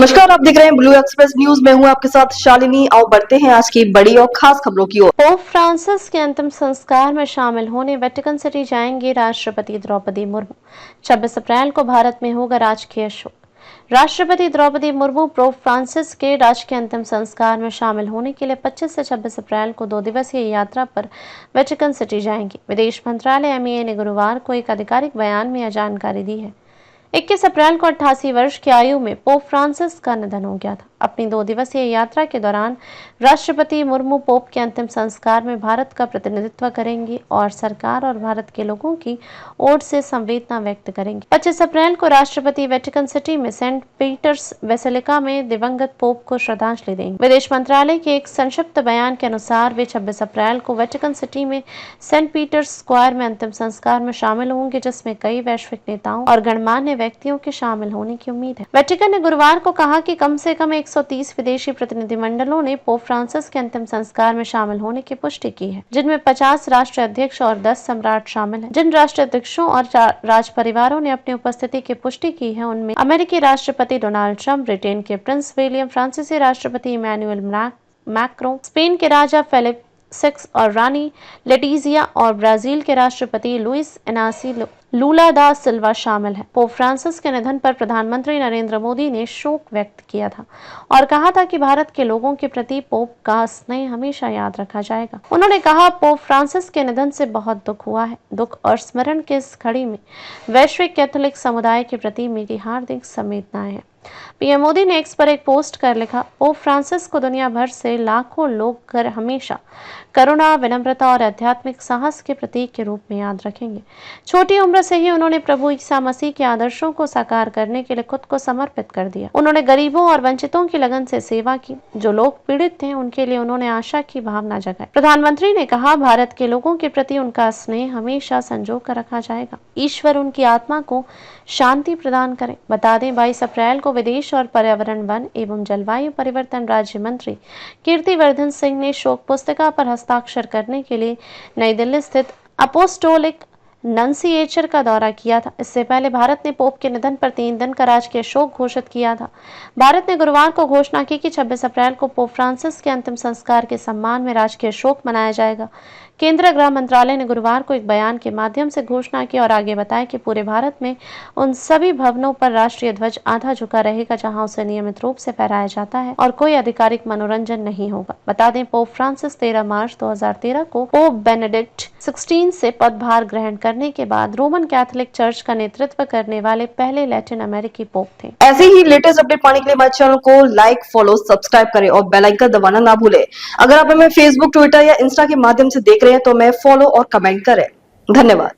नमस्कार, आप देख रहे हैं ब्लू एक्सप्रेस न्यूज। मैं हूं आपके साथ शालिनी। आओ बढ़ते हैं आज की बड़ी और खास खबरों की ओर। पोप फ्रांसिस के अंतिम संस्कार में शामिल होने वेटिकन सिटी जाएंगी राष्ट्रपति द्रौपदी मुर्मू। 26 अप्रैल को भारत में होगा राजकीय शोक। राष्ट्रपति द्रौपदी मुर्मू पोप फ्रांसिस के राजकीय अंतिम संस्कार में शामिल होने के लिए 25 से 26 अप्रैल को 2 दिवसीय यात्रा पर वेटिकन सिटी जाएंगी। विदेश मंत्रालय MEA ने गुरुवार को एक आधिकारिक बयान में यह जानकारी दी है। 21 अप्रैल को 88 वर्ष की आयु में पोप फ्रांसिस का निधन हो गया था। अपनी 2 दिवसीय यात्रा के दौरान राष्ट्रपति मुर्मू पोप के अंतिम संस्कार में भारत का प्रतिनिधित्व करेंगी और सरकार और भारत के लोगों की ओर से संवेदना व्यक्त करेंगी। 25 अप्रैल को राष्ट्रपति वेटिकन सिटी में सेंट पीटर्स बेसिलिका में दिवंगत पोप को श्रद्धांजलि देंगे। विदेश मंत्रालय के एक संक्षिप्त बयान के अनुसार वे 26 अप्रैल को वेटिकन सिटी में सेंट पीटर्स स्क्वायर में अंतिम संस्कार में शामिल होंगे, जिसमें कई वैश्विक नेताओं और गणमान्य व्यक्तियों के शामिल होने की उम्मीद है। वेटिकन ने गुरुवार को कहा कि कम से कम 130 विदेशी प्रतिनिधिमंडलों ने पोप फ्रांसिस के अंतिम संस्कार में शामिल होने की पुष्टि की है, जिनमें 50 राष्ट्राध्यक्ष और 10 सम्राट शामिल हैं। जिन राष्ट्राध्यक्षों और राज परिवारों ने अपनी उपस्थिति की पुष्टि की है, उनमें अमेरिकी राष्ट्रपति डोनाल्ड ट्रंप, ब्रिटेन के प्रिंस विलियम, फ्रांसीसी राष्ट्रपति इमैनुअल मैक्रों, स्पेन के राजा फिलिप VI और रानी लेटिजिया और ब्राजील के राष्ट्रपति लुइस इनासी लूला दा सिल्वा शामिल है। पोप फ्रांसिस के निधन पर प्रधानमंत्री नरेंद्र मोदी ने शोक व्यक्त किया था और कहा था कि भारत के लोगों के प्रति पोप का स्नेह हमेशा याद रखा जाएगा। उन्होंने कहा, पोप फ्रांसिस के निधन से बहुत दुख हुआ है। दुख और स्मरण के इस घड़ी में वैश्विक कैथोलिक समुदाय के प्रति मेरी हार्दिक संवेदनाएं हैं। पीएम मोदी ने एक्स पर एक पोस्ट कर लिखा, पोप फ्रांसिस को दुनिया भर से लाखों लोग हमेशा करुणा, विनम्रता और आध्यात्मिक साहस के प्रतीक के रूप में याद रखेंगे। छोटी उम्र से ही उन्होंने प्रभु ईसा मसीह के आदर्शों को साकार करने के लिए खुद को समर्पित कर दिया। उन्होंने गरीबों और वंचितों की लगन से सेवा की। जो लोग पीड़ित थे, उनके लिए उन्होंने आशा की भावना जगाई। प्रधानमंत्री ने कहा, भारत के लोगों के प्रति उनका स्नेह हमेशा संजो कर रखा जाएगा। ईश्वर उनकी आत्मा को शांति प्रदान करे। बता दें, 22 अप्रैल को विदेश और पर्यावरण, वन एवं जलवायु परिवर्तन राज्य मंत्री कीर्तिवर्धन सिंह ने शोक पुस्तिका पर हस्ताक्षर करने के लिए नई दिल्ली स्थित अपोस्टोलिक नंसिएचर का दौरा किया था। इससे पहले भारत ने पोप के निधन पर 3 दिन का राजकीय शोक घोषित किया था। भारत ने गुरुवार को घोषणा की कि 26 अप्रैल को पोप फ्रांसिस के अंतिम संस्कार के सम्मान में राजकीय शोक मनाया जाएगा। केंद्रीय गृह मंत्रालय ने गुरुवार को एक बयान के माध्यम से घोषणा की और आगे बताया कि पूरे भारत में उन सभी भवनों पर राष्ट्रीय ध्वज आधा झुका रहेगा जहां उसे नियमित रूप से फहराया जाता है और कोई आधिकारिक मनोरंजन नहीं होगा। बता दें, पोप फ्रांसिस 13 मार्च 2013 को पोप बेनेडिक्ट 16 से पदभार ग्रहण करने के बाद रोमन कैथोलिक चर्च का नेतृत्व करने वाले पहले लैटिन अमेरिकी पोप थे। ऐसे ही लेटेस्ट अपडेट पाने के लिए हमारे चैनल को लाइक, फॉलो, सब्सक्राइब करें और बेल आइकन दबाना ना भूलें। अगर आप हमें फेसबुक, ट्विटर या इंस्टा के माध्यम से देख रहे हैं तो हमें फॉलो और कमेंट करें। धन्यवाद।